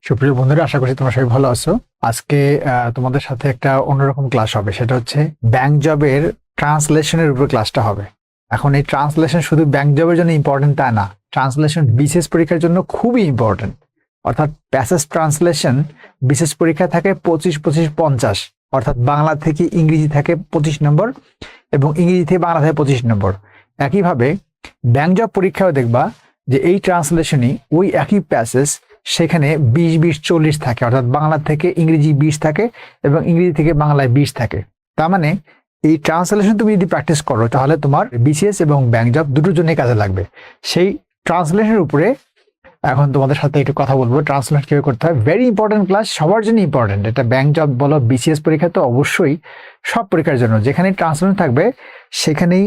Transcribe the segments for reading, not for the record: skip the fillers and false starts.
সুপ্রিয় বন্ধুরা, আশা করি তোমরা সবাই ভালো আছো। আজকে তোমাদের সাথে একটা অন্যরকম ক্লাস হবে, সেটা হচ্ছে ব্যাংক জবের ট্রান্সলেশনের উপর ক্লাসটা হবে। এখন এই ট্রান্সলেশন শুধু ব্যাংক জবের জন্য ইম্পর্টেন্ট তা না, ট্রান্সলেশন বিসিএস পরীক্ষার জন্য খুবই ইম্পর্টেন্ট। অর্থাৎ প্যাসেজ ট্রান্সলেশন বিসিএস পরীক্ষা থাকে 25-25-50, অর্থাৎ বাংলা থেকে ইংরেজি থাকে 25 নম্বর এবং ইংরেজি থেকে বাংলা থাকে 25 নম্বর। একইভাবে ব্যাংক জব পরীক্ষাও দেখবা যে এই ট্রান্সলেশনই ওই একই প্যাসেজ, সেখানে 20-20-40 থাকে, অর্থাৎ বাংলা থেকে ইংরেজি 20 থাকে এবং ইংরেজি থেকে বাংলায় 20 থাকে। তার মানে এই ট্রান্সলেশন তুমি যদি প্র্যাকটিস করো তাহলে তোমার বিসিএস এবং ব্যাংক জব দুটোর জন্যই কাজে লাগবে। সেই ট্রান্সলেশনের উপরে এখন তোমাদের সাথে একটু কথা বলবো, ট্রান্সলেশন কিভাবে করতে হয়। ভেরি ইম্পর্টেন্ট ক্লাস, সবার জন্য ইম্পর্টেন্ট। এটা ব্যাংক জব বলো, বিসিএস পরীক্ষা তো অবশ্যই, সব পরীক্ষার জন্য যেখানে ট্রান্সলেশন থাকবে সেখানেই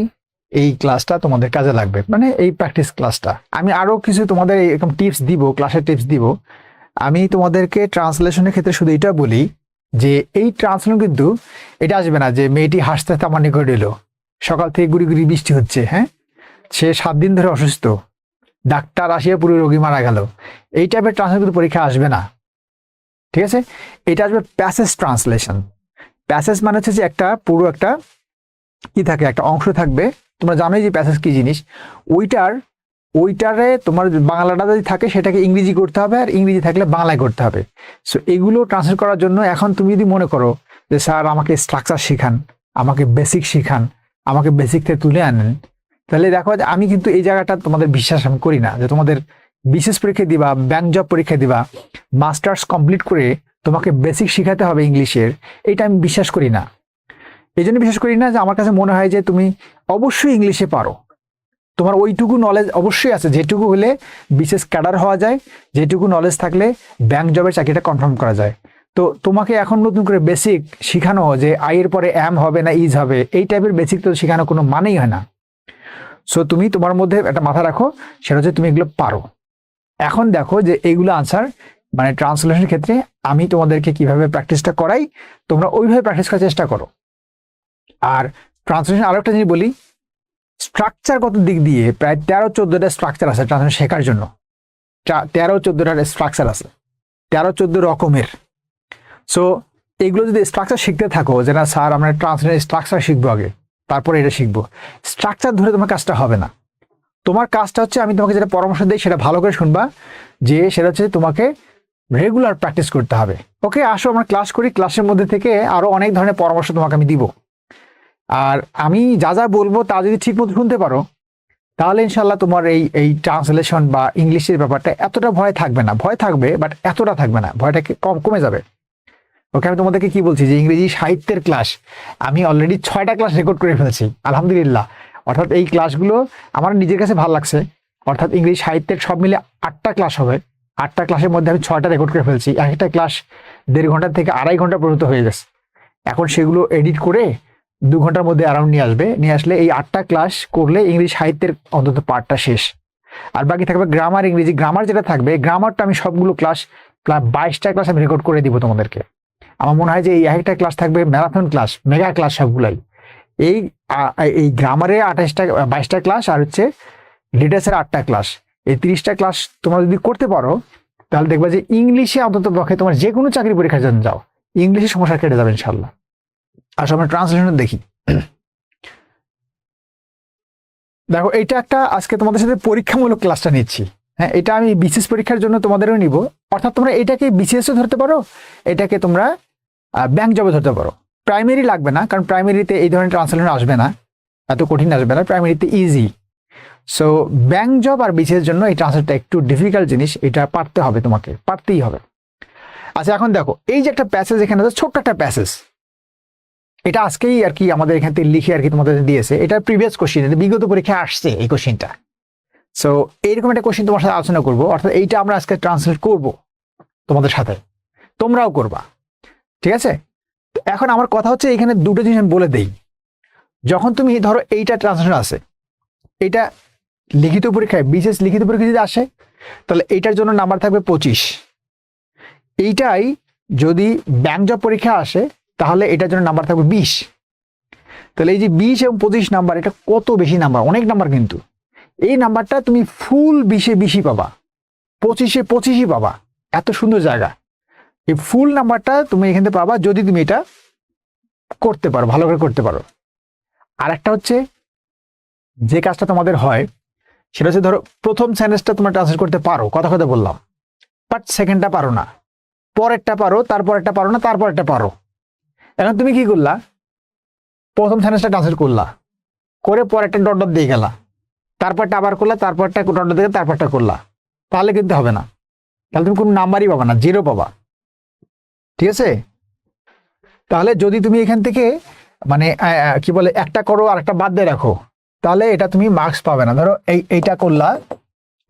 এই ক্লাসটা তোমাদের কাজে লাগবে, মানে এই প্র্যাকটিস ক্লাসটা। আমি আরো কিছু তোমাদের এরকম টিপস দিব, ক্লাসের টিপস দিব। আমি তোমাদেরকে ট্রান্সলেশনের ক্ষেত্রে শুধু এটা বলি যে এই ট্রান্সলেশন কিন্তু এটা আসবে না যে মেয়েটি হাসতে হাসতে আমার নিকট এলো, সকাল থেকে গুড়ি গুড়ি বৃষ্টি হচ্ছে, হ্যাঁ, সে 7 দিন ধরে অসুস্থ, ডাক্তার আসিয়া পুরো রোগী মারা গেল। এই টাইপের ট্রান্সলেশন কিন্তু পরীক্ষা আসবে না, ঠিক আছে? এটা আসবে প্যাসেজ ট্রান্সলেশন। প্যাসেজ মানে হচ্ছে যে একটা পুরো একটা কি থাকে, একটা অংশ থাকবে। তোমরা জানোই যে প্যাসেজ কি জিনিস। ওইটারে তোমার বাংলাটা যদি থাকে সেটাকে ইংরেজি করতে হবে, আর ইংরেজি থাকলে বাংলায় করতে হবে। সো এগুলো ট্রান্সলেট করার জন্য এখন তুমি যদি মনে করো যে স্যার আমাকে স্ট্রাকচার শিখান, আমাকে বেসিক শিখান, আমাকে বেসিক থেকে তুলে আনেন, তাহলে দেখো যে আমি কিন্তু এই জায়গাটা তোমাদের বিশ্বাস আমি করি না যে তোমাদের বিশেষ পরীক্ষা দিবা, ব্যাংক জব পরীক্ষা দিবা, মাস্টার্স কমপ্লিট করে তোমাকে বেসিক শিখাতে হবে ইংলিশের, এটা আমি বিশ্বাস করি না। এই জন্য বিশ্বাস করি না যে আমার কাছে মনে হয় যে তুমি অবশ্যই ইংলিশে পারো, তোমার ওইটুকু নলেজ অবশ্যই আছে, যেটুকু হলে বিশেষ ক্যাডার হওয়া যায়, যেটুকু নলেজ থাকলে ব্যাংক জবের চাকরিটা কনফার্ম করা যায়। তো তোমাকে এখন নতুন করে বেসিক শিখানো যে আইয়ের পরে এম হবে না ইজ হবে, এই টাইপের বেসিক তো শেখানো কোনো মানেই হয় না। সো তুমি তোমার মধ্যে একটা মাথা রাখো, সেটা হচ্ছে তুমি এগুলো পারো। এখন দেখো যে এইগুলো আনসার, মানে ট্রান্সলেশনের ক্ষেত্রে আমি তোমাদেরকে কিভাবে প্র্যাকটিসটা করাই, তোমরা ওইভাবে প্র্যাকটিস করার চেষ্টা করো। আর ট্রান্সলেশন আরো একটা জিনিস বলি, স্ট্রাকচারগত দিক দিয়ে প্রায় 13-14টা স্ট্রাকচার আছে ট্রান্সলেশন শেখার জন্য। 13-14টা স্ট্রাকচার আছে, 13-14 রকমের। সো এগুলো যদি স্ট্রাকচার শিখতে থাকো, যে না স্যার আমরা ট্রান্সলেশন স্ট্রাকচার শিখবো আগে, তারপরে এটা শিখবো, স্ট্রাকচার ধরে তোমার কাজটা হবে না। তোমার কাজটা হচ্ছে, আমি তোমাকে যেটা পরামর্শ দিই সেটা ভালো করে শুনবা, যে সেটা হচ্ছে তোমাকে রেগুলার প্র্যাকটিস করতে হবে। ওকে, আসো আমরা ক্লাস করি, ক্লাসের মধ্যে থেকে আরো অনেক ধরনের পরামর্শ তোমাকে আমি দিব। আর আমি যা যা বলবো তা যদি ঠিক মতো শুনতে পারো, তাহলে ইনশাল্লাহ তোমার এই ট্রান্সলেশন বা ইংলিশের ব্যাপারটা এতটা ভয় থাকবে না। ভয় থাকবে বাট এতটা থাকবে না, ভয়টা কমে যাবে। ওকে, আমি তোমাদেরকে কি বলছি যে ইংরেজি সাহিত্যের ক্লাস আমি অলরেডি 6টা ক্লাস রেকর্ড করে ফেলেছি, আলহামদুলিল্লাহ। অর্থাৎ এই ক্লাসগুলো আমার নিজের কাছে ভালো লাগছে। অর্থাৎ ইংরেজি সাহিত্যের সব মিলে 8টা ক্লাস হবে। 8টা ক্লাসের মধ্যে আমি 6টা রেকর্ড করে ফেলছি। একটা ক্লাস 1.5 ঘন্টা থেকে 2.5 ঘন্টা পর্যন্ত হয়ে গেছে। এখন সেগুলো এডিট করে 2 ঘন্টার মধ্যে আরাউন্ড নিয়ে আসলে এই 8টা ক্লাস করলে ইংরেজি সাহিত্যের অন্তত পার্টটা শেষ। আর বাকি থাকবে গ্রামার, ইংরেজি গ্রামার যেটা থাকবে, গ্রামারটা আমি সবগুলো ক্লাস 22টা ক্লাস আমি রেকর্ড করে দিব তোমাদেরকে। আমার মনে হয় যে এই একটা ক্লাস থাকবে ম্যারাথন ক্লাস, মেগা ক্লাস সবগুলাই। এই গ্রামারে 22টা ক্লাস, আর হচ্ছে লিটারেচার 8টা ক্লাস, এই 30টা ক্লাস তোমরা যদি করতে পারো তাহলে দেখবা যে ইংলিশে অন্তত পক্ষে তোমার যে কোনো চাকরি পরীক্ষার জন্য যাও, ইংলিশে সমস্যা কেটে যাবে ইনশাল্লাহ। আসলে আমরা ট্রান্সলেশন দেখি। দেখো, এটা একটা আজকে তোমাদের সাথে পরীক্ষামূলক ক্লাসটা নিচ্ছি। হ্যাঁ, এটা আমি বিসিএস পরীক্ষার জন্য তোমাদেরও নিব। অর্থাৎ তোমরা এটাকে বিসিএসও ধরতে পারো, এটাকে তোমরা ব্যাংক জবে ধরতে পারো। প্রাইমারি লাগবে না, কারণ প্রাইমারিতে এই ধরনের ট্রান্সলেশন আসবে না, এত কঠিন আসবে না, প্রাইমারিতে ইজি। সো ব্যাংক জব আর বিসিএস জন্য এই ট্রান্সলেশনটা একটু ডিফিকাল্ট জিনিস, এটা পারতে হবে, তোমাকে পারতেই হবে। আচ্ছা, এখন দেখো এই যে একটা প্যাসেজ এখানে আছে, ছোট্ট একটা প্যাসেজ, এটা আজকেই আর কি আমাদের এখান থেকে লিখে আর কি তোমাদের দিয়েছে। এটা প্রিভিয়াস কোশ্চিন, বিগত পরীক্ষায় আসছে এই কোশ্চিনটা। সো এইরকম একটা কোশ্চিন তোমার সাথে আলোচনা করবো। অর্থাৎ এইটা আমরা আজকে ট্রান্সলেট করব তোমাদের সাথে, তোমরাও করবা, ঠিক আছে? এখন আমার কথা হচ্ছে এখানে দুটো জিনিস আমি বলে দেই। যখন তুমি ধরো এইটা ট্রান্সলেশন আছে, এটা লিখিত পরীক্ষায়, বিশেষ লিখিত পরীক্ষা যদি আসে, তাহলে এইটার জন্য নাম্বার থাকবে 25। এইটাই যদি ব্যাংক জব পরীক্ষা আসে তাহলে এটার জন্য নাম্বার থাকবে 20। তাহলে এই যে 20 এবং 25 নাম্বার, এটা কত বেশি নাম্বার, অনেক নাম্বার। কিন্তু এই নাম্বারটা তুমি ফুল 20-এ 20ই পাবা, 25-এ 25ই পাবা। এত সুন্দর জায়গা। এই ফুল নাম্বারটা তুমি এখান থেকে পাবা যদি তুমি এটা করতে পারো, ভালো করে করতে পারো। আর একটা হচ্ছে যে কাজটা তোমাদের হয় সেটা হচ্ছে ধরো প্রথম সেন্টেন্সটা তোমরা ট্রান্সলেট করতে পারো, কথা কথা বললাম, বাট সেকেন্ডটা পারো না, পরেরটা পারো, তারপরেরটা পারো না, তারপরেরটা পারো। এখন তুমি কি করলা, প্রথম সেন্টেন্সটা ট্রান্সলেট করলা, করে পরেরটা ডট ডট দিয়ে গেলা, তারপরটা আবার করলা, তারপরটা ডট ডট দিয়ে তারপরটা করলা, তাহলে কিন্তু হবে না, তাহলে তুমি কোনো নাম্বারই পাবা না, 0 পাবা। ঠিক আছে? তাহলে যদি তুমি এখান থেকে মানে কি বলে একটা করো আর একটা বাদ দিয়ে রাখো, তাহলে এটা তুমি মার্কস পাবে না। ধরো এইটা করলা,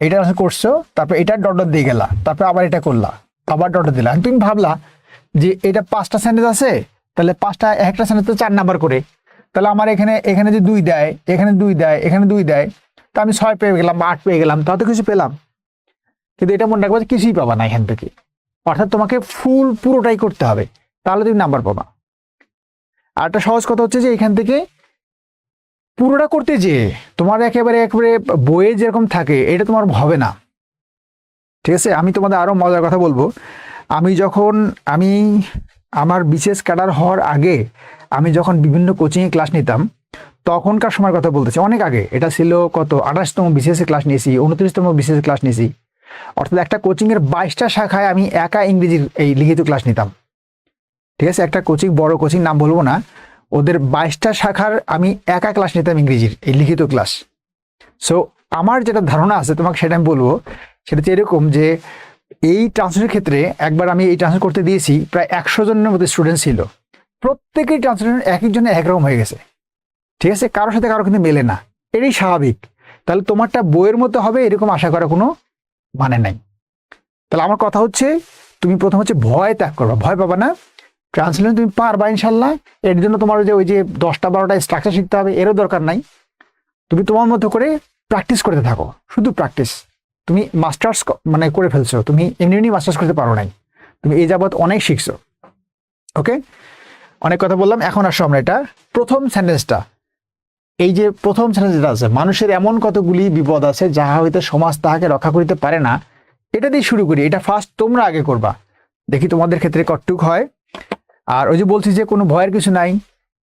এইটা করছো, তারপর এটা ডট ডট দিয়ে গেলা, তারপর আবার এটা করলা, আবার ডট ডট দিলা, তুমি ভাবলা যে এটা 5টা সেন্টেন্স আছে, তাহলে 5টা একটা সেন্টেন্স 4 নাম্বার করে, তাহলে আমার এখানে যে 2 দেয়, এখানে 2 দেয়, এখানে 2 দেয়, তা আমি 6 পেয়ে গেলাম বা 8 পেয়ে গেলাম, তাহলে কিছু পেলাম। কিন্তু এটা মনে রাখবো যে কিছুই পাবা না এখান থেকে, অর্থাৎ তোমাকে পুরোটাই করতে হবে, তাহলে তুমি নাম্বার পাবা। আর একটা সহজ কথা হচ্ছে যে এখান থেকে পুরোটা করতে যে তোমার একেবারে বইয়ে যেরকম থাকে এটা তোমার হবে না। ঠিক আছে? আমি তোমাদের আরো মজার কথা বলবো। আমি আমার বিশেষ ক্যাডার হওয়ার আগে আমি যখন বিভিন্ন কোচিংয়ে ক্লাস নিতাম, তখনকার সময়ের কথা বলতেছি, অনেক আগে, এটা ছিল কত 28তম বিসিএস ক্লাস নিয়েছি, 29তম বিসিএস ক্লাস নিয়েছি, অর্থাৎ একটা কোচিংয়ের 22টা শাখায় আমি একা ইংরেজির এই লিখিত ক্লাস নিতাম। ঠিক আছে? একটা কোচিং, বড় কোচিং, নাম বলবো না, ওদের 22টা শাখার আমি একা ক্লাস নিতাম ইংরেজির এই লিখিত ক্লাস। সো আমার যেটা ধারণা আছে তোমাকে সেটা আমি বলবো, সেটা হচ্ছে এরকম যে এই ট্রান্সলেটের ক্ষেত্রে একবার আমি এই ট্রান্সলেট করতে দিয়েছি, প্রায় 100 জনের মতো স্টুডেন্ট ছিল, প্রত্যেকেই ট্রান্সলেশন এক একজনের একরকম হয়ে গেছে। ঠিক আছে? কারোর সাথে কারো কিন্তু মেলে না, এটাই স্বাভাবিক। তাহলে তোমারটা বইয়ের মতো হবে এরকম আশা করার কোনো মানে নাই। তাহলে আমার কথা হচ্ছে তুমি প্রথম হচ্ছে ভয় ত্যাগ করবা, ভয় পাবা না, ট্রান্সলেশন তুমি পারবা ইনশাল্লাহ। এর জন্য তোমার ওই যে 10টা 12টা স্ট্রাকচার শিখতে হবে এরও দরকার নাই, তুমি তোমার মতো করে প্র্যাকটিস করতে থাকো, শুধু প্র্যাকটিস। তুমি মাস্টার্স মানে করে ফেলছো, তুমি এমনি মাস্টার্স করতে পারো নাই, তুমি এই যাবৎ অনেক শিখছো। ওকে, অনেক কথা বললাম, এখন আসো আমরা এটা প্রথম সেন্টেন্সটা, এই যে প্রথম সেন্টেন্স যেটা আছে, মানুষের এমন কতগুলি বিপদ আছে যাহা হইতে সমাজ তাহাকে রক্ষা করিতে পারে না, এটা দিয়ে শুরু করি। এটা ফার্স্ট তোমরা আগে করবা, দেখি তোমাদের ক্ষেত্রে কতটুক হয়। আর ওই যে বলছি যে কোনো ভয়ের কিছু নাই,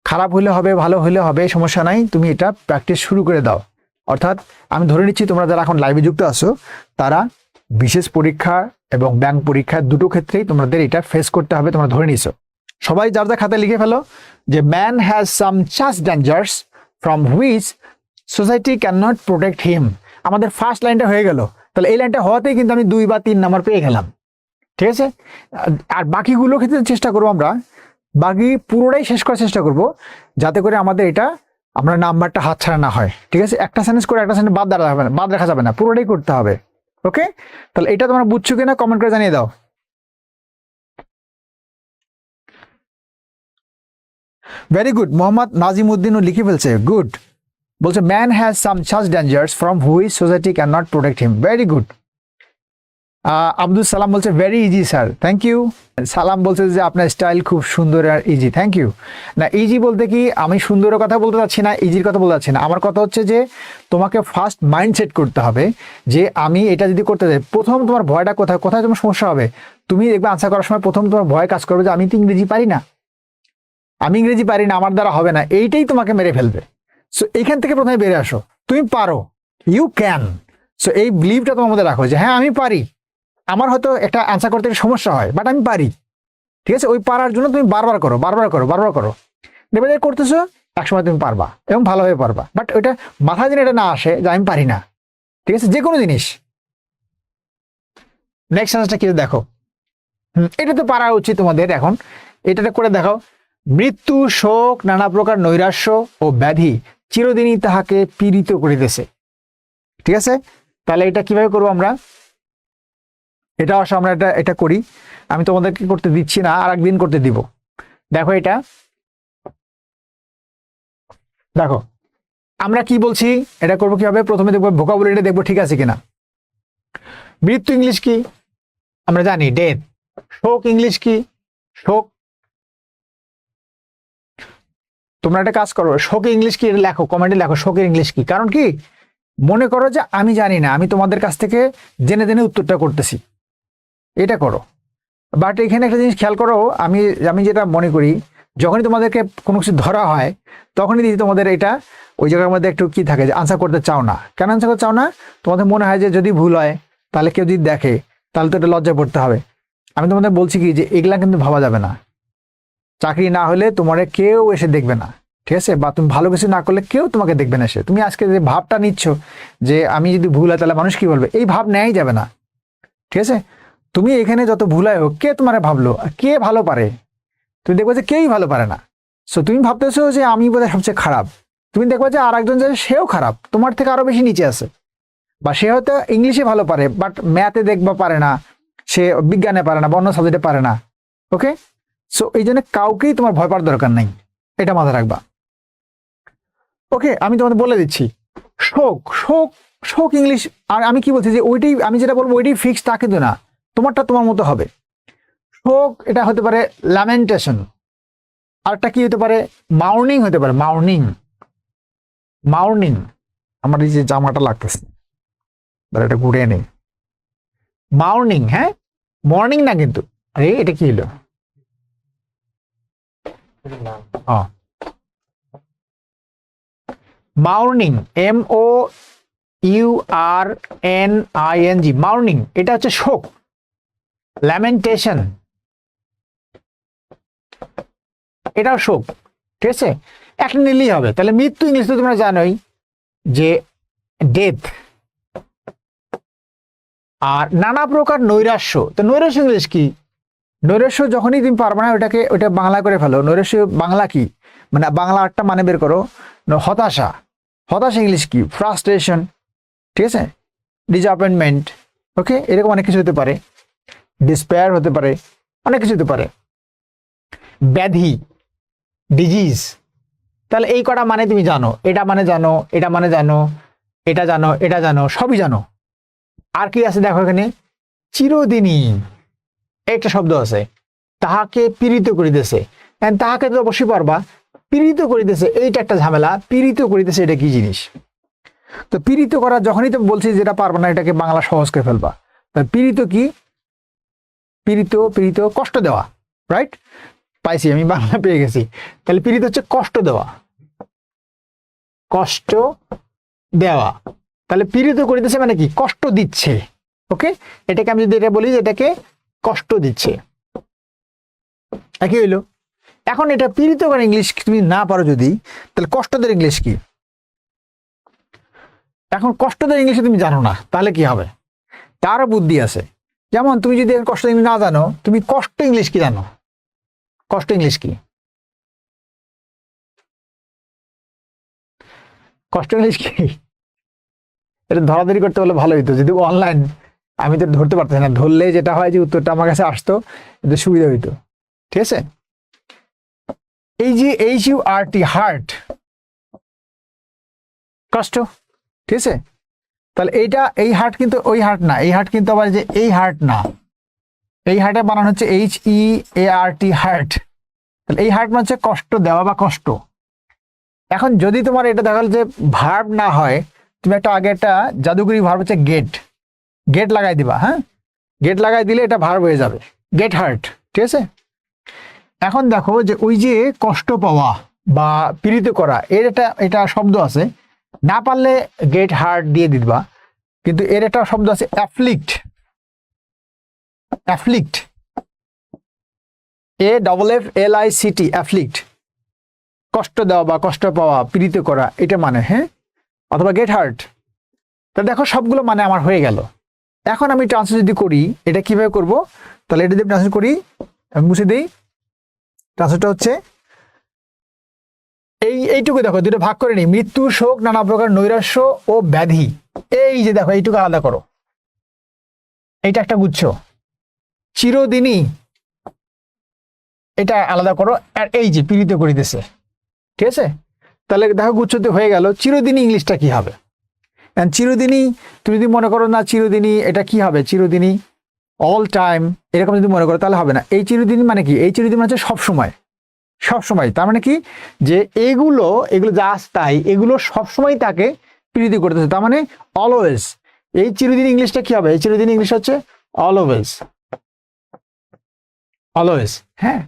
খারাপ হলে হবে, ভালো হলে হবে, সমস্যা নাই, তুমি এটা প্র্যাকটিস শুরু করে দাও। অর্থাৎ আমি ধরে নিচ্ছি তোমরা যারা এখন লাইভে যুক্ত আছো তারা বিশেষ পরীক্ষা এবং ব্যাংক পরীক্ষা দুটো ক্ষেত্রেই তোমাদের এটা ফেস করতে হবে, তোমরা ধরে নিছো। সবাই যার যার খাতায় লিখে ফেলো যে man has some chaste dangers from which society can not protect him. আমাদের ফার্স্ট লাইনটা হয়ে গেল, তাহলে এই লাইনটা হওয়াতেই কিন্তু আমি 2 বা 3 নাম্বার পেয়ে গেলাম। ঠিক আছে? আর বাকিগুলো ক্ষেত্রে চেষ্টা করবো আমরা, বাকি পুরোটাই শেষ করার চেষ্টা করব, যাতে করে আমাদের এটা আমরা নাম্বারটা হাতছাড়া না হয়। ঠিক আছে? একটা সেন্টেন্স করে একটা সেন্টেন্স বাদ রাখা যাবে না, পুরোটাই করতে হবে। ওকে, তাহলে এটা তোমরা বুঝছো কিনা কমেন্ট করে জানিয়ে দাও। ভেরি গুড, মোহাম্মদ নাজিমউদ্দিনও লিখে ফেলছে, গুড। বলছে man has some such dangers from which society can not protect him, very good. Abdul Salam বলছে very easy sir, thank you. Salam বলছে যে আপনার স্টাইল খুব সুন্দর আর ইজি, থ্যাংক ইউ। না, ইজি বলতে কি আমি সুন্দরের কথা বলতে চাচ্ছি না, ইজির কথা বলতে চাচ্ছি না, আমার কথা হচ্ছে যে তোমাকে ফার্স্ট মাইন্ডসেট করতে হবে যে আমি এটা যদি করতে যাই, প্রথম তোমার ভয়টা কোথায় কোথায় তোমার সমস্যা হবে, তুমি দেখবে আনসার করার সময় প্রথম তোমার ভয় কাজ করবে যে আমি তো ইংরেজি পারি না, আমার দ্বারা হবে না, এইটাই তোমাকে মেরে ফেলবে। সো এইখান থেকে প্রথমে বেরিয়ে আসো, তুমি পারো, ইউ ক্যান। সো এই বিলিভটা তোমার মধ্যে রাখো যে হ্যাঁ আমি পারি, আমার হয়তো একটা অ্যান্সার করতে সমস্যা হয় বাট আমি পারি। ঠিক আছে? ওই পারার জন্য তুমি বারবার করো, দেখবে যে করতেছো একসময় তুমি পারবা এবং ভালোভাবে পারবা। বাট ওইটা মাথায় যেন এটা না আসে যে আমি পারি না। ঠিক আছে? যে কোনো জিনিস। নেক্সট সেন্টেন্সটা কি দেখো, এটা তো পারা উচিত তোমাদের, এখন এটা করে দেখাও। মৃত্যু, শোক, নানা প্রকার নৈরাশ্য ও ব্যাধি চিরদিনই তাহাকে পীড়িত করিতেছে। ঠিক আছে? তাহলে এটা কিভাবে করবো আমরা, এটা আসো আমরা এটা করি, আমি তোমাদেরকে করতে দিচ্ছি না, আর একদিন করতে দিব। দেখো এটা দেখো আমরা কি বলছি, এটা করবো কিভাবে, প্রথমে দেখবো ভোকাবুলারিটা দেখবো ঠিক আছে কিনা। মৃত্যু ইংলিশ কি আমরা জানি, ডেথ। শোক ইংলিশ কি, শোক। তোমরা একটা কাজ করো, শোকের ইংলিশ কি লেখো, কমেন্টে লেখো শোকের ইংলিশ কি। কারণ কি, মনে করো যে আমি জানি না, আমি তোমাদের কাছ থেকে জেনে জেনে উত্তরটা করতেছি। এটা করো। বাট এখানে একটা জিনিস খেয়াল করো, আমি আমি যেটা মনে করি, যখনই তোমাদেরকে কোনো কিছু ধরা হয় তখনই যদি তোমাদের এটা ওই জায়গার মধ্যে একটু কি থাকে যে আনসার করতে চাও না। কেন আনসার করতে চাও না? তোমাদের মনে হয় যে যদি ভুল হয় তাহলে কেউ যদি দেখে তাহলে তো এটা লজ্জায় পড়তে হবে। আমি তোমাদের বলছি কি যে এগুলা কিন্তু ভাবা যাবে না। চাকরি না হলে তোমার কেউ এসে দেখবে না, ঠিক আছে? বা তুমি ভালো কিছু না করলে কেউ তোমাকে দেখবে না এসে। তুমি আজকে যে ভাবটা নিচ্ছ যে আমি যদি ভুল হয় তাহলে মানুষ কি বলবে, এই ভাব নেওয়াই যাবে না, ঠিক আছে? তুমি এখানে যত ভুল হয় হোক, কে তোমার ভাবলো, কে ভালো পারে? তুমি দেখবে যে কেউই ভালো পারে না। সো তুমি ভাবতেছো যে আমি বোধহয় সবচেয়ে খারাপ, তুমি দেখবে যে আর একজন যে সেও খারাপ, তোমার থেকে আরো বেশি নিচে আছে। বা সে হয়তো ইংলিশে ভালো পারে বাট ম্যাথে দেখবা পারে না, সে বিজ্ঞানে পারে না বা অন্য সাবজেক্টে পারে না। ওকে, সো এই জন্য কাউকেই তোমার ভয় পাওয়ার দরকার নাই, এটা মাথায় রাখবা। ওকে, আমি তোমাদের বলে দিচ্ছি, শোক শোক শোক ইংলিশ। আর আমি কি বলছি যে ওইটাই আমি যেটা বলবো ওইটাই ফিক্স তা কিন্তু না, তোমারটা তোমার মতো হবে। শোক এটা হতে পারে ল্যামেন্টেশন, আরেকটা কি হতে পারে মাউর্নিং হতে পারে, মাউর্নিং। মাউর্নিং, আমার এই যে জামাটা লাগতেছে এটা ঘুরে নেই, মাউর্নিং। হ্যাঁ, মর্নিং না কিন্তু। আরে এটা কি হলো? মাউর্নিং, MOURNING, মাউর্নিং এটা হচ্ছে শোক। ল্যামেন্টেশন এটাও শোক, ঠিক আছে? একটা নিলেই হবে। তাহলে মৃত্যু ইংলিশ তো তোমরা জানোই যে ডেথ। আর নানা প্রকার নৈরাশ্য, তো নৈরাশ্য ইংলিশ কি? নৈরাশ্য যখনই তুমি পারবে না ওটা বাংলা করে ফেলো। নৈরাশ্য বাংলা কি, মানে বাংলা একটা মানে বের করো। হতাশা, হতাশা ইংলিশ কি? ফ্রাস্ট্রেশন, ঠিক আছে? ডিসঅ্যাপয়েন্টমেন্ট, ওকে, এরকম অনেক কিছু হতে পারে। ডিসপেয়ার হতে পারে, অনেক কিছু হতে পারে। ব্যাধি, ডিজিজ। তাহলে এই কটা মানে তুমি জানো, এটা মানে জানো, এটা মানে জানো, এটা জানো, এটা জানো, সবই জানো। আর কি আছে দেখো এখানে, চিরদিনই একটা শব্দ আছে, তাহাকে পীড়িত করিতেছে। তাহাকে তো অবশ্যই পারবা, পীড়িত করিতেছে এইটা একটা ঝামেলা। পীড়িত করিতেছে এটা কি জিনিস? তো পীড়িত করা যখনই তো বলছি যেটা পারবা না এটাকে বাংলা সহজ করে ফেলবা। পীড়িত কি? পীড়িত, পীড়িত কষ্ট দেওয়া, রাইট? পাইছি, আমি বাংলা পেয়ে গেছি। তাহলে পীড়িত হচ্ছে কষ্ট দেওয়া, কষ্ট দেওয়া। তাহলে পীড়িত করিতেছে মানে কি? কষ্ট দিচ্ছে। ওকে, এটাকে আমি যদি এটা বলি এটাকে কষ্ট দিচ্ছে, একই হইলো। এখন এটা পীড়িত করে ইংলিশ তুমি না পারো যদি, তাহলে কষ্টদের ইংলিশ কি? এখন কষ্টদের ইংলিশে তুমি জানো না, তাহলে কি হবে? তারও বুদ্ধি আছে। যেমন তুমি যদি কষ্ট ইংলিশ না জানো, তুমি কষ্ট ইংলিশ কি জানো? কষ্ট ইংলিশ কি? কষ্ট ইংলিশ কি? এটা ধরাধরি করতে বলে ভালো হইতো, যদি অনলাইন আমি তো ধরতে পারতেছি না। ধরলে যেটা হয় যে উত্তরটা আমার কাছে আসতো, এটা সুবিধা হইতো, ঠিক আছে? এই যে HURT, হার্ট, কষ্ট, ঠিক আছে? তাহলে এইটা এই হার্ট কিন্তু ওই হার্ট না, এই হার্ট কিন্তু আবার যে এই হার্ট না, এই হার্টে বানানো হচ্ছে HEART, হার্ট। তাহলে এই হার্ট মানে হচ্ছে কষ্ট দেওয়া বা কষ্ট। এখন যদি তোমার এটা দেখা গেল যে ভার্ব না হয়, তুমি একটা আগে একটা জাদুকরি ভার্ব হচ্ছে গেট, গেট লাগাই দিবা। হ্যাঁ, গেট লাগাই দিলে এটা ভার্ব হয়ে যাবে, গেট হার্ট, ঠিক আছে? এখন দেখো যে ওই যে কষ্ট পাওয়া বা পীড়িত করা, এর এটা শব্দ আছে, না পারলে গেট হার্ট দিয়ে দিবা। কিন্তু এর একটা শব্দ আছে অ্যাফ্লিক্ট, অ্যাফ্লিক্ট, AFFLICT, অ্যাফ্লিক্ট, কষ্ট দেওয়া বা কষ্ট পাওয়া, পীড়িত করা, এটা মানে। হ্যাঁ, অথবা গেট হার্ট। তা দেখো সবগুলো মানে আমার হয়ে গেল। এখন আমি ট্রান্সলেট যদি করি, এটা কিভাবে করব? তাহলে এটা যদি ট্রান্সলেট করি, আমি মুছে দিই। ট্রান্সলেটটা হচ্ছে এইটুকু দেখো, দুটো ভাগ করে নিই, মৃত্যু, শোক, নানা প্রকার নৈরাশ্য ও ব্যাধি। এই যে দেখো এইটুকু আলাদা করো, এইটা একটা গুচ্ছ। চিরদিনই এটা আলাদা করো, আর এই যে পীড়িত করিতেছে, ঠিক আছে? তাহলে দেখো গুচ্ছতে হয়ে গেল। চিরদিনই ইংলিশটা কি হবে? চিরদিনই তুমি যদি মনে করো না চিরদিনই এটা কি হবে, চিরদিনই অল টাইম এরকম যদি মনে করো তাহলে হবে না। এই চিরদিন মানে কি? এই চিরদিন মানে হচ্ছে সবসময়, সবসময়। তার মানে কি যে এগুলো যা তাই এগুলো সবসময় তাকে পীড়িত করতেছে, তার মানে অলওয়েজ। এই চিরদিন ইংলিশটা কি হবে? এই চিরদিন ইংলিশ হচ্ছে অলওয়েজ, অলওয়েজ। হ্যাঁ,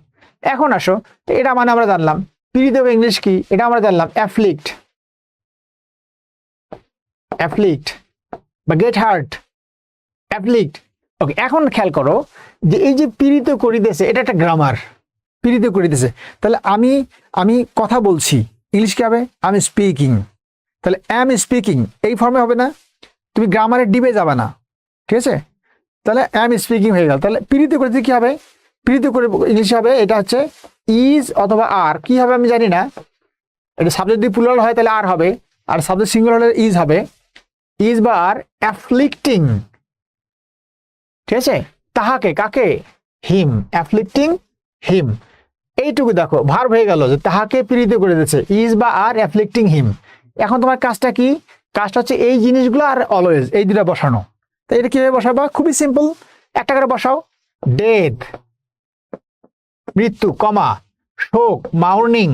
এখন আসো, এটা মানে আমরা জানলাম। পীড়িত ইংলিশ কি এটা আমরা জানলাম, অ্যাফ্লিক্ট, অ্যাফ্লিক্ট বা গেট হার্ট, অ্যাফ্লিক্ট। ওকে, এখন খেয়াল করো যে এই যে পীড়িত করিতেছে এটা একটা গ্রামার, পীড়িত করিতেছে। তাহলে আমি আমি কথা বলছি, ইংলিশ কি হবে? আমি স্পিকিং। তাহলে অ্যাম স্পিকিং এই ফর্মে হবে না, তুমি গ্রামারের ডিবে যাবে না, ঠিক আছে? তাহলে অ্যাম স্পিকিং হয়ে গেল। তাহলে পীড়িত করিতে কি হবে? পীড়িত করে ইংলিশ হবে এটা হচ্ছে ইজ অথবা আর, কি হবে আমি জানি না। এটা সাবজেক্ট যদি প্লুরাল হয় তাহলে আর হবে, আর সাবজেক্ট সিঙ্গুলার হলে ইজ হবে। ইজ বা আর অ্যাফ্লিক্টিং, ঠিক আছে? তাহাকে, কাকে? হিম, অ্যাফ্লিক্টিং হিম। এইটুকু দেখো ভার্ব হয়ে গেল যে তাহাকে পীড়িত করে দিচ্ছে, ইজ বা আর অ্যাফ্লিক্টিং হিম। এখন তোমার কাজটা কি? কাজটা হচ্ছে এই জিনিসগুলো আর অলওয়েজ এই দুটা বসানো। তো এটা কিভাবে বসাবা? খুবই সিম্পল, একটা করে বসাও। ডেথ মৃত্যু, কমা, শোক মার্নিং,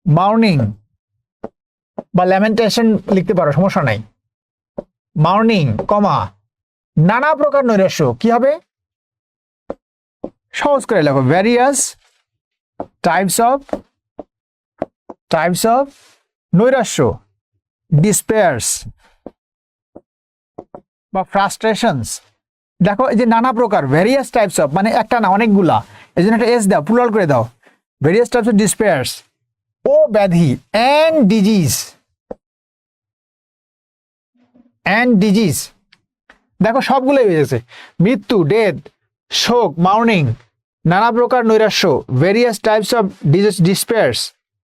মার্নিং বা ল্যামেন্টেশন লিখতে পারো, সমস্যা নাই। মার্নিং, কমা, নানা প্রকার নৈরাশ্য, কি হবে? সহজ করে লেখো, ভ্যারিয়াস টাইপস অফ নৈরাশ্য, ডিসপেয়ার্স বা ফ্রাস্ট্রেশনস। দেখো এই যে নানা প্রকার, ভ্যারিয়াস টাইপস অফ মানে একটা না অনেকগুলা, এই জন্য একটা এস দাও, প্লুরাল করে দাও। ভ্যারিয়াস টাইপস অফ ডিসপেয়ার্স, ও ব্যাধি, অ্যান্ড ডিজিজ, অ্যান্ড ডিজিজ। দেখো সবগুলোই হয়ে গেছে, মৃত্যু, ডেথ, শোক, মার্নিং, নানা প্রকার নৈরাশ্য, ভেরিয়াস টাইপস অফ ডিসপেয়ার্স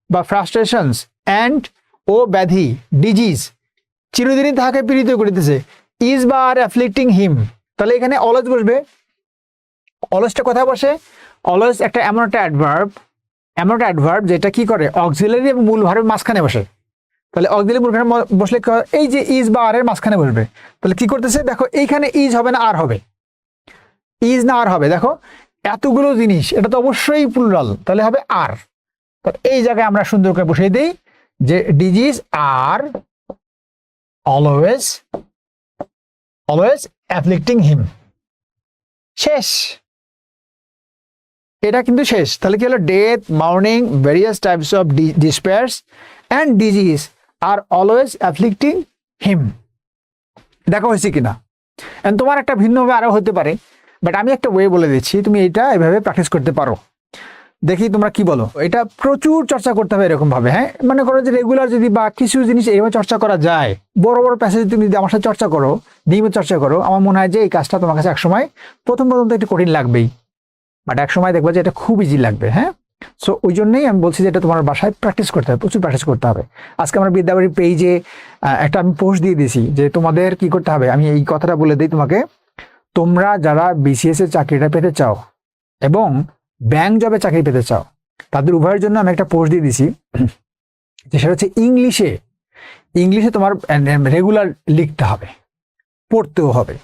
বা ফ্রাস্ট্রেশনস, অ্যান্ড ও ব্যাধি, ডিজিজ, চিরদিনই তাহাকে পীড়িত করিতেছে, ইজ বা আর অ্যাফ্লিক্টিং হিম। তাহলে এখানে অলওয়েজ বসবে। অলওয়েজটা কোথায় বসে? অলওয়েজ একটা এমন একটা অ্যাডভার্ব যেটা কি করে অক্সিলারি এবং মূল ভার্বের মাঝখানে বসে। তাহলে অক্সিলারি মূল ভার্ব বসলে এই যে ইজ বা আর এর মাঝখানে বসবে। তাহলে কি করতেছে দেখো, এইখানে ইজ হবে না আর হবে, ইজ না আর হবে। দেখো এতগুলো জিনিস, এটা তো অবশ্যই প্লুরাল, তাহলে হবে আর। তাহলে এই জায়গায় আমরা সুন্দর করে বসিয়ে দিই যে ডিজিজ আর অলওয়েজ অ্যাফ্লিক্টিং হিম। শেষ, এটা কিন্তু শেষ। তাহলে কি হলো? Death, mourning, various types of despairs and disease are always afflicting him. দেখা হয়েছে কিনা? তোমার একটা ভিন্নভাবে আরো হতে পারে, বাট আমি একটা ওয়ে বলে দিচ্ছি, তুমি এটা এভাবে প্র্যাকটিস করতে পারো। দেখি তোমরা কি বলো। এটা প্রচুর চর্চা করতে হবে এরকম ভাবে। হ্যাঁ, মনে করো যে রেগুলার যদি বা কিছু জিনিস এইভাবে চর্চা করা যায়, বড় বড় প্যাসেজ তুমি যদি আমার সাথে চর্চা করো, নিয়মিত চর্চা করো, আমার মনে হয় যে এই কাজটা তোমার কাছে একসময় প্রথম তো একটু কঠিন লাগবেই, বাট এক সময় দেখবা যে এটা খুব ইজি লাগবে। হ্যাঁ, সো ওই জন্যই আমি বলছি যে এটা তোমার বাসায় প্র্যাকটিস করতে হবে, প্রচুর প্র্যাকটিস করতে হবে। আজকে আমার বিদ্যাবাড়ির পেজে একটা আমি পোস্ট দিয়ে দিয়েছি যে তোমাদের কি করতে হবে। আমি এই কথাটা বলে দিই তোমাকে, তোমরা যারা বিসিএস এর চাকরিটা পেতে চাও এবং ব্যাংক জবে চাকরি পেতে চাও, তাদের উভয়ের জন্য আমি একটা পোস্ট দিয়ে দিছি যে সেটা হচ্ছে ইংলিশে তোমার রেগুলার লিখতে হবে, পড়তেও হবে।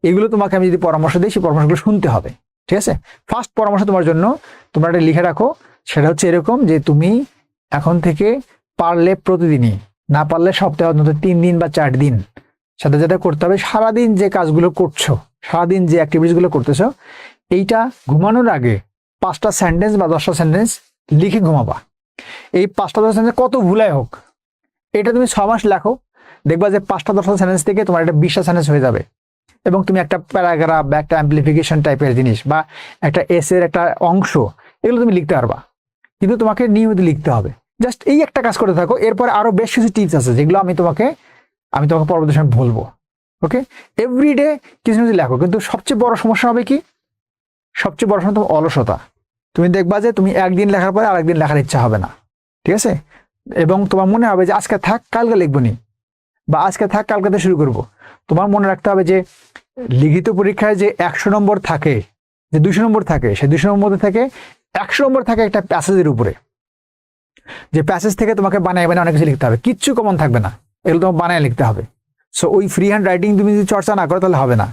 এগুলো তোমাকে আমি যদি পরামর্শ দিই, সেই পরামর্শগুলো শুনতে হবে, ঠিক আছে? ফার্স্ট পরামর্শ তোমার জন্য, তোমরা এটা লিখে রাখো। সেটা হচ্ছে এরকম যে তুমি এখন থেকে পারলে প্রতিদিনই, না পারলে সপ্তাহে অন্তত 3 দিন বা 4 দিন সাথে যেটা করতে হবে, সারাদিন যে কাজগুলো করছো, সারাদিন যে অ্যাক্টিভিটিসগুলো করতেছো, এইটা ঘুমানোর আগে 5টা সেন্টেন্স বা 10টা সেন্টেন্স লিখে ঘুমাবা। এই 5টা 10টা সেন্টেন্স কত ভুলাই হোক, এটা তুমি 6 মাস লেখো, দেখবা যে 5টা 10টা সেন্টেন্স থেকে তোমার একটা 20টা সেন্টেন্স হয়ে যাবে। এবং তুমি একটা প্যারাগ্রাফ বা একটা অ্যাম্পলিফিকেশন টাইপের জিনিস বা একটা এসের একটা অংশ, এগুলো তুমি লিখতে পারবা। কিন্তু তোমাকে নিয়মিত লিখতে হবে। জাস্ট এই একটা কাজ করতে থাকো। এরপরে আরো বেশ কিছু টিপস আছে যেগুলো আমি তোমাকে পরবর্তী সময় বলবো। ওকে, এভরিডে কিছু কিছু লেখো। কিন্তু সবচেয়ে বড় সমস্যা হবে কি? সবচেয়ে বড় সমস্যা তোমার অলসতা। তুমি দেখবা যে তুমি একদিন লেখার পরে আরেকদিন লেখার ইচ্ছা হবে না, ঠিক আছে? এবং তোমার মনে হবে যে আজকে থাক কালকে লিখবো নি, বা আজকে থাক কালকে শুরু করব। তোমার মনে রাখতে হবে যে লিখিত পরীক্ষায় যে 100 নম্বর থাকে, যে 200 নম্বর থাকে, সেই 200 নম্বর থেকে 100 নম্বর থাকে একটা প্যাসেজের উপরে। যে প্যাসেজ থেকে তোমাকে বানায় অনেক কিছু লিখতে হবে, কিচ্ছু কমন থাকবে না, এগুলো তোমাকে বানায় লিখতে হবে। সো ওই ফ্রি হ্যান্ড রাইটিং তুমি যদি চর্চা না করো তাহলে হবে না।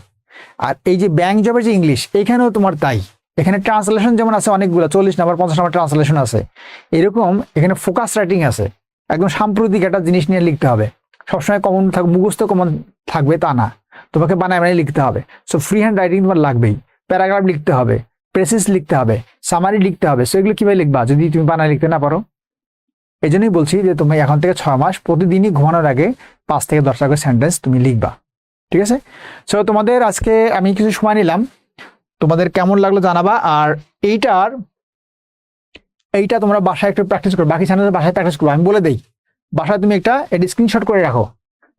আর এই যে ব্যাংক জবের যে ইংলিশ, এখানেও তোমার তাই। এখানে ট্রান্সলেশন যেমন আছে অনেকগুলো, 40 নম্বর 50 নম্বর ট্রান্সলেশন আছে, এরকম এখানে ফোকাস রাইটিং আছে। একদম সাম্প্রতিক একটা জিনিস নিয়ে লিখতে হবে। সবসময় কমন মুখস্থ কমন থাকবে তা না, তোমাকে বানায় লিখতে হবে। সো ফ্রি হ্যান্ড রাইটিং তোমার লাগবেই। প্যারাগ্রাফ লিখতে হবে, প্রেসিস লিখতে হবে, সামারি লিখতে হবে। সো এগুলো কিভাবে লিখবা যদি তুমি বাংলা লিখতে না পারো? এই জন্যই বলছি যে তুমি এখন থেকে 6 মাস প্রতিদিনই ঘুমানোর আগে 5 থেকে 10টা করে সেন্টেন্স তুমি লিখবা, ঠিক আছে? সো তোমাদের আজকে আমি কিছু সময় নিলাম, তোমাদের কেমন লাগলো জানাবা। আর এইটা তোমরা বাসায় একটু প্র্যাকটিস করো, বাকি চ্যানেলে বাসায় প্র্যাকটিস করবো। আমি বলে দেই, বাসায় তুমি একটা স্ক্রিনশট করে রাখো,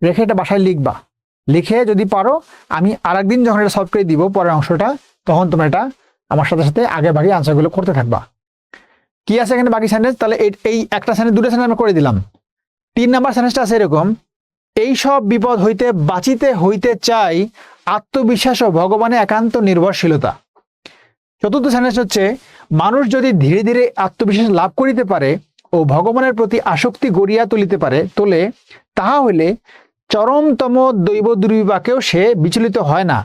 রেখে এটা বাসায় লিখবা। লিখে যদি পারো আমি আরেকদিন যখন এটা সলভ করে দিব পরের অংশটা, তখন তোমরা এটা আমার সাথে সাথে আগে ভাগে আনসারগুলো করতে থাকবা। কি আছে এখানে বাকি সেন্টেন্স? তাহলে এই একটা সেন্টেন্স, দুটো সেন্টেন্স আমরা করে দিলাম। 3 নাম্বার সেন্টেন্সটা আছে এরকম, এই সব বিপদ হইতে বাঁচিতে হইতে চাই আত্মবিশ্বাস ও ভগবানে একান্ত নির্ভরশীলতা। চতুর্থ সেন্টেন্স হচ্ছে, মানুষ যদি ধীরে ধীরে আত্মবিশ্বাস লাভ করিতে পারে ও ভগবানের প্রতি আসক্তি গড়িয়া তুলিতে পারে তোলে, তাহা হইলে চরমতম দৈব দুর্বিপাকেও সে বিচলিত হয় না।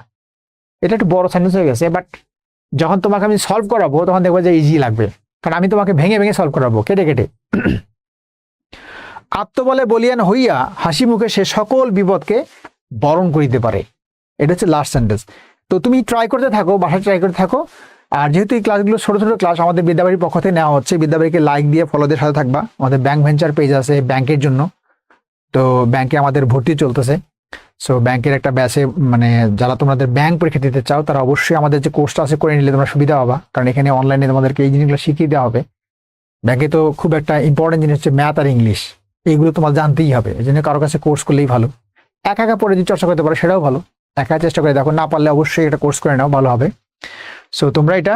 এটা একটু বড় সেন্টেন্স হয়ে গেছে, বাট যখন তোমাকে আমি সলভ করাবো তখন দেখবো যে ইজি লাগবে, কারণ আমি তোমাকে ভেঙে ভেঙে সলভ করাবো, কেটে কেটে। আত্মবলে বলিয়ান হইয়া হাসি মুখে সে সকল বিপদকে বরণ করিতে পারে। এটা হচ্ছে লাস্ট সেন্টেন্স। তো তুমি ট্রাই করতে থাকো, বাসায় ট্রাই করতে থাকো। আর যেহেতু এই ক্লাসগুলো ছোট ছোট ক্লাস আমাদের বিদ্যাবাড়ির পক্ষ থেকে নেওয়া হচ্ছে, বিদ্যাবাড়িকে লাইক দিয়ে ফলোদের সাথে থাকবা। আমাদের ব্যাংক ভেঞ্চার পেজ আছে ব্যাংকের জন্য, তো ব্যাংকে আমাদের ভর্তি চলতেছে। সো ব্যাংকের একটা ব্যাচে মানে যারা তোমাদের ব্যাংক পরীক্ষা দিতে চাও তারা অবশ্যই আমাদের যে কোর্সটা আছে করে নিলে তোমরা সুবিধা পাবা, কারণ এখানে অনলাইনে তোমাদেরকে এই জিনিসগুলো শিখিয়ে দেওয়া হবে। ব্যাংকে তো খুব একটা ইম্পর্টেন্ট জিনিস হচ্ছে ম্যাথ আর ইংলিশ, এইগুলো তোমার জানতেই হবে। এই জন্য কারো কাছে কোর্স করলেই ভালো। একা একা পড়ে যদি চর্চা করতে পারো সেটাও ভালো, একা চেষ্টা করে দেখো, না পারলে অবশ্যই এটা কোর্স করে নাও, ভালো হবে। সো তোমরা এটা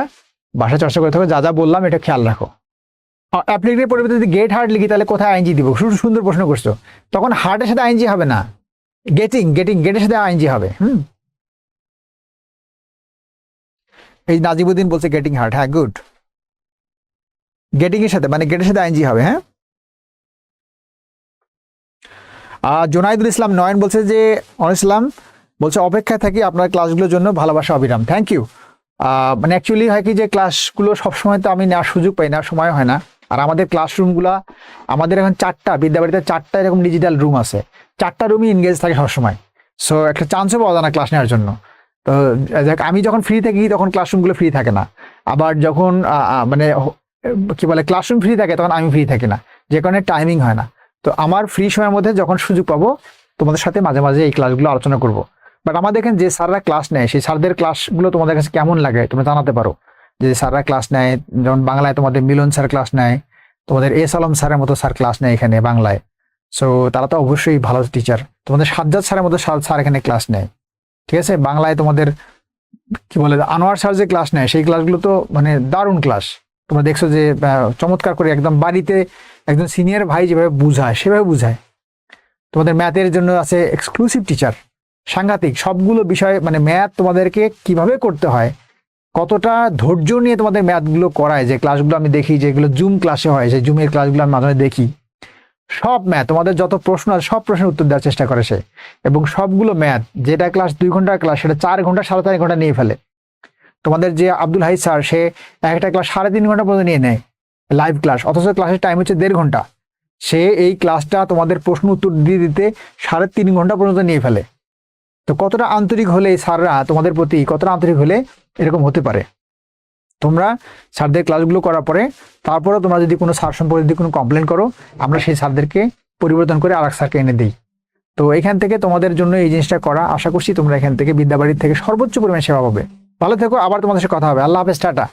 ভাষা চর্চা করে থাকো, যা যা বললাম এটা খেয়াল রাখো। অ্যাপ্লিকের পরিবর্তে যদি গেট হার্ড লিখি তাহলে কোথায় আইনজি দিব? সুন্দর প্রশ্ন করছো। তখন হার্টের সাথে আইনজি হবে না, গেটের সাথে আইনজি হবে। এই নাজিবুদ্দিন বলছে গেটিং হার্ট, হ্যাঁ গুড, গেটিং এর সাথে মানে গেটের সাথে আইনজি হবে। হ্যাঁ, জোনাইদুল ইসলাম নয়ন বলছে যে ইসলাম বলছে অপেক্ষায় থাকি আপনার ক্লাসগুলোর জন্য, ভালোবাসা অবিরাম। Thank you. মানে অ্যাকচুয়ালি হয় কি যে ক্লাসগুলো সবসময় তো আমি নেওয়ার সুযোগ পাই না, সময় হয় না। আর আমাদের ক্লাসরুমগুলা আমাদের এখন 4টা, বিদ্যাবাড়িতে 4টা এরকম ডিজিটাল রুম আছে, 4টা রুমই এনগেজ থাকে সবসময়। সো একটা চান্সও পাওয়া যায় না ক্লাস নেওয়ার জন্য। তো আমি যখন ফ্রি থাকি তখন ক্লাসরুমগুলো ফ্রি থাকে না, আবার যখন মানে কি বলে ক্লাসরুম ফ্রি থাকে তখন আমি ফ্রি থাকি না, যে কারণে টাইমিং হয় না। তো আমার ফ্রি সময়ের মধ্যে যখন সুযোগ পাবো তোমাদের সাথে মাঝে মাঝে এই ক্লাসগুলো আলোচনা করব। বাট আমাদের এখানে যে স্যাররা ক্লাস নেয় সেই স্যারদের ক্লাসগুলো তোমাদের কাছে কেমন লাগে তোমরা জানাতে পারো। যে স্যাররা ক্লাস নেয়, যেমন বাংলায় তোমাদের মিলন স্যার ক্লাস নেয়, তোমাদের এস আলম স্যারের মতো স্যার ক্লাস নেয় এখানে বাংলায়। সো তারা তো অবশ্যই ভালো টিচার। তোমাদের সাজ্জাদ স্যারের মতো স্যার এখানে ক্লাস নেয়, ঠিক আছে। বাংলায় তোমাদের কি বলে আনোয়ার স্যার যে ক্লাস নেয় সেই ক্লাসগুলো তো মানে দারুণ ক্লাস। তোমরা দেখছো যে চমৎকার করে একদম বাড়িতে একজন সিনিয়র ভাই যেভাবে বুঝায় সেভাবে বুঝায়। তোমাদের ম্যাথের জন্য আছে এক্সক্লুসিভ টিচার, সাংঘাতিক সবগুলো বিষয়, মানে ম্যাথ তোমাদেরকে কিভাবে করতে হয়, কতটা ধৈর্য নিয়ে তোমাদের ম্যাথগুলো করায়। যে ক্লাসগুলো আমি দেখি যেগুলো জুম ক্লাসে হয়, সেই জুমের ক্লাসগুলো আমি মাঝে মাঝে দেখি, সব ম্যাথ তোমাদের যত প্রশ্ন আছে সব প্রশ্নের উত্তর দেওয়ার চেষ্টা করে সে। এবং সবগুলো ম্যাথ, যেটা ক্লাস 2 ঘন্টার ক্লাস সেটা 4 ঘন্টা 4.5 ঘন্টা নিয়ে ফেলে। তোমাদের যে আব্দুল হাই স্যার সে একটা ক্লাস 3.5 ঘন্টা পর্যন্ত নিয়ে নেয় লাইভ ক্লাস, অথচ ক্লাসের টাইম হচ্ছে 1.5 ঘন্টা। সে এই ক্লাসটা তোমাদের প্রশ্ন উত্তর দিয়ে দিতে 3.5 ঘন্টা পর্যন্ত নিয়ে ফেলে। তো কতটা আন্তরিক হলে স্যাররা তোমাদের প্রতি, কতটা আন্তরিক হলে এরকম হতে পারে। তোমরা স্যারদের ক্লাসগুলো করার পরে তারপরে তোমরা যদি কোনো স্যার সম্পর্কে যদি কোনো কমপ্লেন করো, আমরা সেই স্যারদেরকে পরিবর্তন করে আরেক স্যারকে এনে দিই। তো এখান থেকে তোমাদের জন্য এই জিনিসটা করা, আশা করছি তোমরা এখান থেকে বিদ্যাবাড়ির থেকে সর্বোচ্চ পরিমাণে সেবা পাবে। ভালো থেকো, আবার তোমাদের সাথে কথা হবে। আল্লাহ হাফেজ, টাটা।